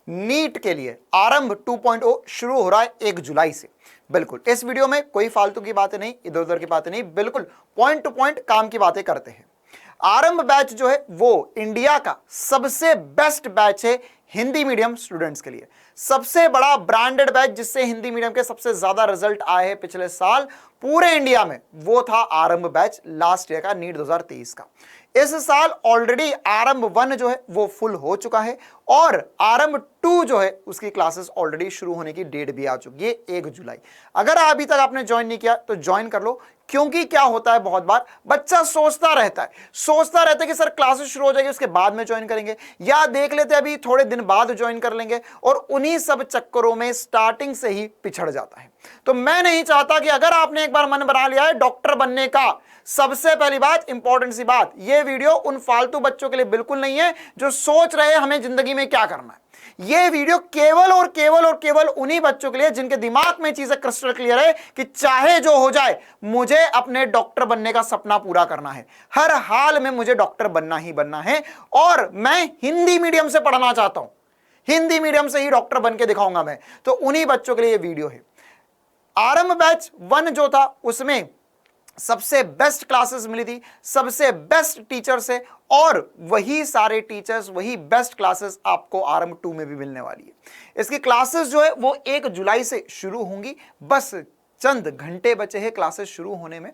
NEET के लिए आरंभ 2.0 शुरू हो रहा है 1 जुलाई से। बिल्कुल इस वीडियो में कोई फालतू की बातें नहीं, इधर उधर की बातें नहीं, बिल्कुल पॉइंट टू पॉइंट काम की बातें करते हैं। आरंभ बैच जो है वो इंडिया का सबसे बेस्ट बैच है हिंदी मीडियम स्टूडेंट्स के लिए। सबसे बड़ा ब्रांडेड बैच जिससे हिंदी मीडियम के सबसे ज्यादा रिजल्ट आए हैं पिछले साल पूरे इंडिया में, वो था आरंभ बैच लास्ट ईयर का, नीट 2023 का। इस साल ऑलरेडी आरंभ 1 जो है वो फुल हो चुका है और आरंभ 2 जो है उसकी क्लासेस ऑलरेडी शुरू होने की डेट भी आ चुकी है 1 जुलाई। अगर अभी तक आपने ज्वाइन नहीं किया तो ज्वाइन कर लो, क्योंकि क्या होता है बहुत बार बच्चा सोचता रहता है कि सर क्लासेस शुरू हो जाएगी उसके बाद में ज्वाइन करेंगे, या देख लेते अभी थोड़े दिन बाद ज्वाइन कर लेंगे, और उन्हीं सब चक्करों में स्टार्टिंग से ही पिछड़ जाता है। तो मैं नहीं चाहता कि अगर आपने एक बार मन बना लिया है डॉक्टर बनने का, सबसे पहली बात, इंपॉर्टेंट सी बात, यह वीडियो उन फालतू बच्चों के लिए बिल्कुल नहीं है जो सोच रहे हैं हमें जिंदगी में क्या करना है। यह वीडियो केवल और केवल उन्हीं बच्चों के लिए जिनके दिमाग में चीजें क्रिस्टल क्लियर है कि चाहे जो हो जाए मुझे अपने डॉक्टर बनने का सपना पूरा करना है, हर हाल में मुझे डॉक्टर बनना ही बनना है, और मैं हिंदी मीडियम से पढ़ना चाहता हूं, हिंदी मीडियम से ही डॉक्टर बन के दिखाऊंगा मैं। तो उन्हीं बच्चों के लिए यह वीडियो है। आरंभ बैच 1 जो था उसमें सबसे बेस्ट क्लासेस मिली थी, सबसे बेस्ट टीचर से, और वही सारे टीचर्स, वही बेस्ट क्लासेस आपको आरंभ 2 में भी मिलने वाली है। इसकी क्लासेस जो है वो 1 जुलाई से शुरू होंगी, बस चंद घंटे बचे हैं क्लासेस शुरू होने में।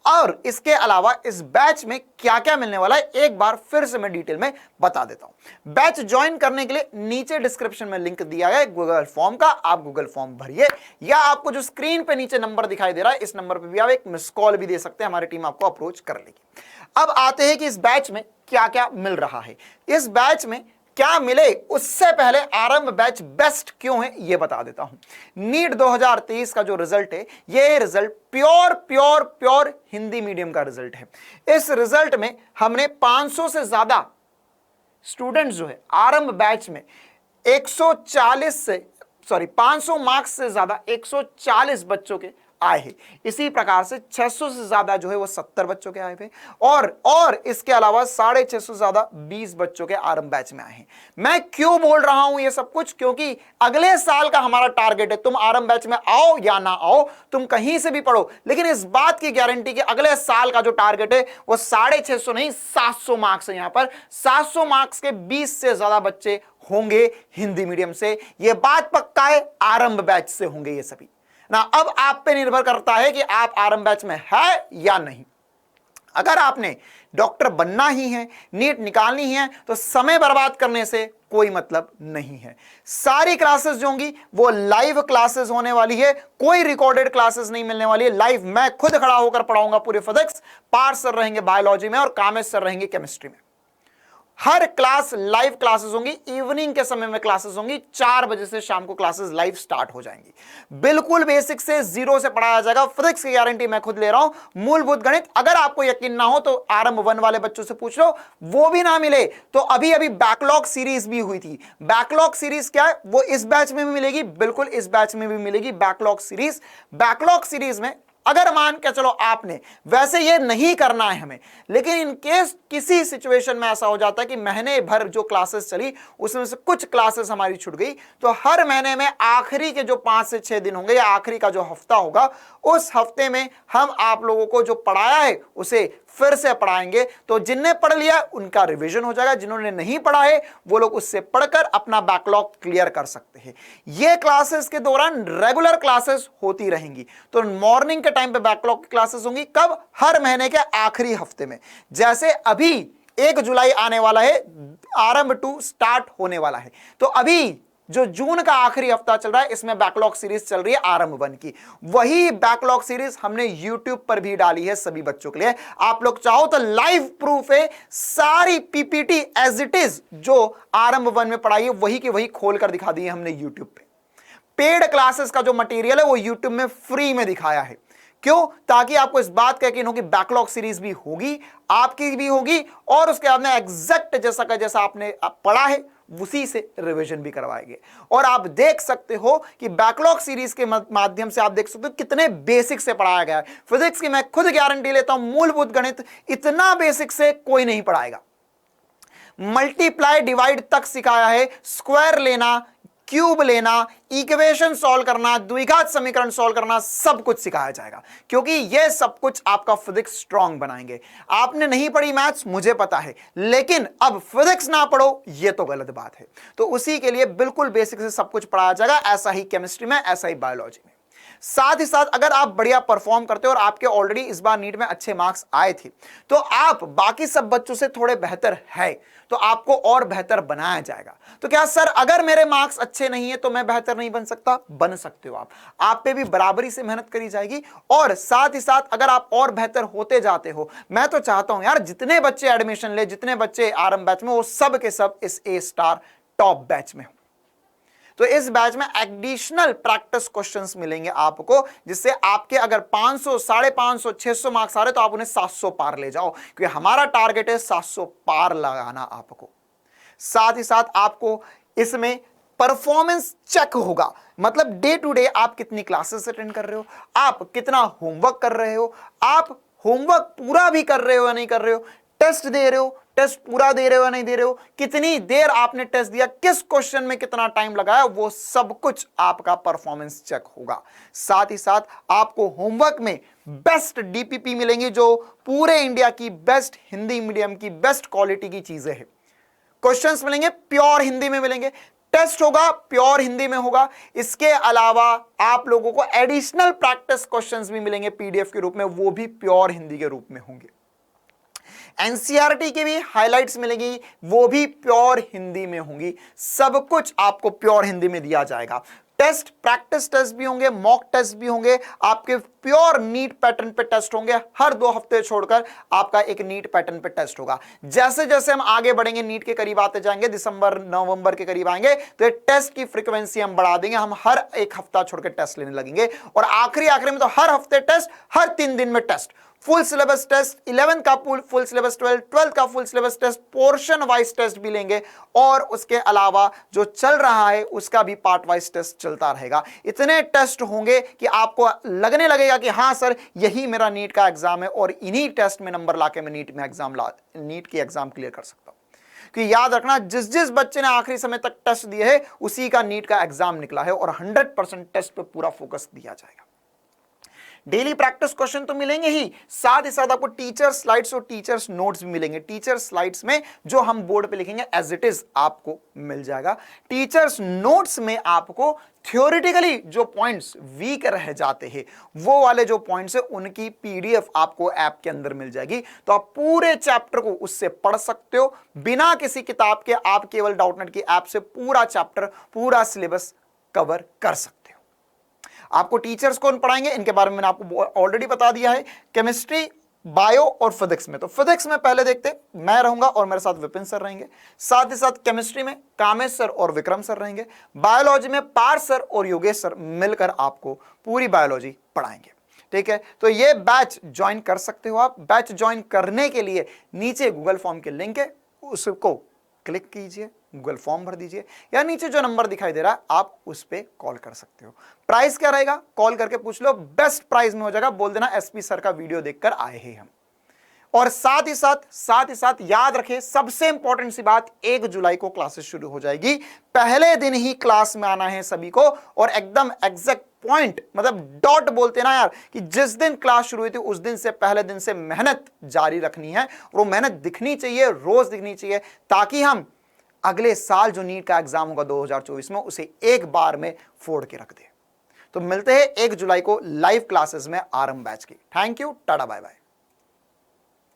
और इसके अलावा इस बैच में क्या क्या मिलने वाला है एक बार फिर से मैं डिटेल में बता देता हूं। बैच ज्वाइन करने के लिए नीचे डिस्क्रिप्शन में लिंक दिया है गूगल फॉर्म का, आप गूगल फॉर्म भरिए, या आपको जो स्क्रीन पे नीचे नंबर दिखाई दे रहा है इस नंबर पे भी आप एक मिस कॉल भी दे सकते हैं, हमारी टीम आपको अप्रोच कर लेगी। अब आते हैं कि इस बैच में क्या क्या मिल रहा है। इस बैच में क्या मिले उससे पहले आरंभ बैच बेस्ट क्यों है यह बता देता हूं। नीट 2023 का जो रिजल्ट है, यह रिजल्ट प्योर हिंदी मीडियम का रिजल्ट है। इस रिजल्ट में हमने 500 से ज्यादा स्टूडेंट्स जो है आरंभ बैच में 500 मार्क्स से ज्यादा 140 बच्चों के आए हैं। इसी प्रकार से 600 से ज्यादा जो है वो 70 बच्चों के आए थे, और इसके अलावा 650 से ज्यादा 20 बच्चों के आरंभ बैच में आए हैं। मैं क्यों बोल रहा हूं ये सब कुछ, क्योंकि अगले साल का हमारा टारगेट है, तुम आरंभ बैच में आओ या ना आओ, तुम कहीं से भी पढ़ो, लेकिन इस बात की गारंटी कि अगले साल का जो टारगेट है वो 650 नहीं 700 मार्क्स है। यहां पर 700 मार्क्स के 20 से ज्यादा बच्चे होंगे हिंदी मीडियम से, यह बात पक्का है, आरंभ बैच से होंगे ये सभी ना। अब आप पे निर्भर करता है कि आप आरंभ बैच में है या नहीं। अगर आपने डॉक्टर बनना ही है, नीट निकालनी ही है, तो समय बर्बाद करने से कोई मतलब नहीं है। सारी क्लासेस जो होंगी वो लाइव क्लासेस होने वाली है, कोई रिकॉर्डेड क्लासेस नहीं मिलने वाली है। लाइव मैं खुद खड़ा होकर पढ़ाऊंगा पूरे फिजिक्स, पार्थ सर रहेंगे बायोलॉजी में और कामेश सर रहेंगे केमिस्ट्री में। हर क्लास लाइव क्लासेस होंगी, इवनिंग के समय में क्लासेस होंगी, 4 बजे से शाम को क्लासेस लाइव स्टार्ट हो जाएंगी। बिल्कुल बेसिक से जीरो से पढ़ाया जाएगा, फिजिक्स की गारंटी मैं खुद ले रहा हूं। मूलभूत गणित अगर आपको यकीन ना हो तो आरंभ 1 वाले बच्चों से पूछ लो, वो भी ना मिले तो अभी बैकलॉग सीरीज भी हुई थी। बैकलॉग सीरीज क्या है, वो इस बैच में भी मिलेगी, बिल्कुल इस बैच में भी मिलेगी बैकलॉग सीरीज। बैकलॉग सीरीज में अगर मान के चलो आपने, वैसे ये नहीं करना है हमें, लेकिन इन केस किसी सिचुएशन में ऐसा हो जाता है कि महीने भर जो क्लासेस चली उसमें से कुछ क्लासेस हमारी छूट गई, तो हर महीने में आखिरी के जो 5 से 6 दिन होंगे या आखिरी का जो हफ्ता होगा, उस हफ्ते में हम आप लोगों को जो पढ़ाया है उसे फिर से पढ़ाएंगे। तो जिनने पढ़ लिया उनका रिवीजन हो जाएगा, जिन्होंने नहीं पढ़ा है वो लोग उससे पढ़कर अपना बैकलॉग क्लियर कर सकते हैं। ये क्लासेस के दौरान रेगुलर क्लासेस होती रहेंगी। तो मॉर्निंग के टाइम पे बैकलॉग की क्लासेस होंगी, कब, हर महीने के आखिरी हफ्ते में। जैसे अभी 1 जुलाई आने वाला है, आरंभ 2 स्टार्ट होने वाला है, तो अभी जो जून का आखिरी हफ्ता चल रहा है इसमें बैकलॉग सीरीज चल रही है आरंभ 1 की। वही बैकलॉग सीरीज हमने YouTube पर भी डाली है सभी बच्चों के लिए। आप लोग चाहो तो लाइव प्रूफ है, सारी पीपीटी एज इट इज जो आरंभ 1 में पढ़ाई है वही की वही खोल कर दिखा दी है हमने YouTube पे। पेड क्लासेस का जो मटेरियल है वो YouTube में फ्री में दिखाया है। क्यों? ताकि आपको इस बात का यकीन हो कि बैकलॉग सीरीज भी होगी, आपकी भी होगी, और उसके बाद में एग्जैक्ट जैसा का जैसा आपने पढ़ा है उसी से रिवीजन भी करवाएंगे। और आप देख सकते हो कि बैकलॉग सीरीज के माध्यम से आप देख सकते हो कितने बेसिक से पढ़ाया गया है। फिजिक्स की मैं खुद गारंटी लेता हूं, मूलभूत गणित इतना बेसिक से कोई नहीं पढ़ाएगा। मल्टीप्लाई डिवाइड तक सिखाया है, स्क्वायर लेना क्यूब लेना, इक्वेशन सॉल्व करना, द्विघात समीकरण सॉल्व करना, सब कुछ सिखाया जाएगा, क्योंकि यह सब कुछ आपका फिजिक्स स्ट्रांग बनाएंगे। आपने नहीं पढ़ी मैथ्स, मुझे पता है, लेकिन अब फिजिक्स ना पढ़ो यह तो गलत बात है। तो उसी के लिए बिल्कुल बेसिक से सब कुछ पढ़ाया जाएगा, ऐसा ही केमिस्ट्री में, ऐसा ही बायोलॉजी में। साथ ही साथ अगर आप बढ़िया परफॉर्म करते हो और आपके ऑलरेडी इस बार नीट में अच्छे मार्क्स आए थे, तो आप बाकी सब बच्चों से थोड़े बेहतर है, तो आपको और बेहतर बनाया जाएगा। तो क्या सर अगर मेरे मार्क्स अच्छे नहीं है तो मैं बेहतर नहीं बन सकता? बन सकते हो आप पे भी बराबरी से मेहनत करी जाएगी। और साथ ही साथ अगर आप और बेहतर होते जाते हो, मैं तो चाहता हूं यार जितने बच्चे एडमिशन ले, जितने बच्चे आरंभ बैच में, वो सब के सब इस A* टॉप बैच में हो। तो इस बैच में एडिशनल प्रैक्टिस क्वेश्चंस मिलेंगे आपको, जिससे आपके अगर 500, 550, 600 मार्क्स आ रहे तो आप उन्हें 700 पार ले जाओ, क्योंकि हमारा टारगेट है 700 पार लगाना आपको। साथ ही साथ आपको इसमें परफॉर्मेंस चेक होगा, मतलब डे टू डे आप कितनी क्लासेस अटेंड कर रहे हो, आप कितना होमवर्क कर रहे हो, आप होमवर्क पूरा भी कर रहे हो या नहीं कर रहे हो, टेस्ट दे रहे हो, टेस्ट पूरा दे रहे हो या नहीं दे रहे हो, कितनी देर आपने टेस्ट दिया, किस क्वेश्चन में कितना टाइम लगाया, वो सब कुछ आपका परफॉर्मेंस चेक होगा। साथ ही साथ आपको होमवर्क में बेस्ट डीपीपी मिलेंगी, जो पूरे इंडिया की बेस्ट हिंदी मीडियम की बेस्ट क्वालिटी की चीजें हैं। क्वेश्चंस मिलेंगे प्योर हिंदी में मिलेंगे, टेस्ट होगा प्योर हिंदी में होगा। इसके अलावा आप लोगों को एडिशनल प्रैक्टिस क्वेश्चंस भी मिलेंगे पीडीएफ के रूप में, वो भी प्योर हिंदी के रूप में होंगे। एनसीईआरटी की भी हाइलाइट्स मिलेगी, वो भी प्योर हिंदी में होंगी। सब कुछ आपको प्योर हिंदी में दिया जाएगा। टेस्ट, प्रैक्टिस टेस्ट भी होंगे, मॉक टेस्ट भी होंगे, आपके प्योर नीट पैटर्न पे टेस्ट होंगे। हर 2 हफ्ते छोड़कर आपका एक नीट पैटर्न पे टेस्ट होगा। जैसे जैसे हम आगे बढ़ेंगे, नीट के करीब आते जाएंगे, दिसंबर नवंबर के करीब आएंगे, तो टेस्ट की फ्रीक्वेंसी हम बढ़ा देंगे। हम हर 1 हफ्ता छोड़कर टेस्ट लेने लगेंगे, और आखिरी में तो हर हफ्ते टेस्ट, हर 3 दिन में test, full syllabus test, 11th का फुल सिलेबस, 12th का full syllabus test, portion wise test भी लेंगे, और उसके अलावा जो चल रहा है उसका भी पार्ट वाइज टेस्ट चलता रहेगा। इतने टेस्ट होंगे कि आपको लगने लगेगा कि हां सर यही मेरा नीट का एग्जाम है, और इन्हीं टेस्ट में नंबर लाके मैं नीट की एग्जाम क्लियर कर सकता हूं। कि याद रखना, जिस जिस बच्चे ने आखिरी समय तक टेस्ट दिए है, उसी का नीट का एग्जाम निकला है, और 100% टेस्ट पे पूरा फोकस दिया जाएगा। डेली प्रैक्टिस क्वेश्चन तो मिलेंगे ही, साथ ही साथ आपको टीचर स्लाइड्स और टीचर्स नोट्स भी मिलेंगे। टीचर स्लाइड्स में जो हम बोर्ड पे लिखेंगे एज इट इज आपको मिल जाएगा। टीचर्स नोट्स में आपको थ्योरेटिकली जो पॉइंट्स वीक रह जाते हैं, वो वाले जो पॉइंट्स है उनकी पीडीएफ आपको ऐप के अंदर मिल जाएगी। तो आप पूरे चैप्टर को उससे पढ़ सकते हो बिना किसी किताब के। आप केवल डाउटनेट की ऐप से पूरा चैप्टर, पूरा सिलेबस कवर कर सकते हो। आपको टीचर्स कौन पढ़ाएंगे, इनके बारे में मैंने आपको ऑलरेडी बता दिया है। केमिस्ट्री, बायो और फिजिक्स में, तो फिजिक्स में पहले देखते, मैं रहूंगा और मेरे साथ विपिन सर रहेंगे। साथ ही साथ केमिस्ट्री में कामेश सर और विक्रम सर रहेंगे। बायोलॉजी में पार सर और योगेश सर मिलकर आपको पूरी बायोलॉजी पढ़ाएंगे। ठीक है, तो ये बैच ज्वाइन कर सकते हो आप। बैच ज्वाइन करने के लिए नीचे गूगल फॉर्म के लिंक है, उसको क्लिक कीजिए, गूगल फॉर्म भर दीजिए, या नीचे जो नंबर दिखाई दे रहा है आप उस पे कॉल कर सकते हो। प्राइस क्या रहेगा, कॉल करके पूछ लो, बेस्ट प्राइस में हो जाएगा। बोल देना एसपी सर का वीडियो देखकर आए हैं हम। और साथ ही साथ याद रखें, सबसे इंपॉर्टेंट सी बात, 1 जुलाई को क्लासेस शुरू हो जाएगी। पहले दिन ही क्लास में आना है सभी को, और एकदम एग्जैक्ट पॉइंट, मतलब डॉट बोलते ना यार, कि जिस दिन क्लास शुरू हुई थी उस दिन से, पहले दिन से मेहनत जारी रखनी है, और वो मेहनत दिखनी चाहिए, रोज दिखनी चाहिए, ताकि हम अगले साल जो नीट का एग्जाम होगा 2024 में, उसे एक बार में फोड़ के रख दे। तो मिलते हैं 1 जुलाई को लाइव क्लासेस में आरंभ बैच की। Thank you, tata bye bye.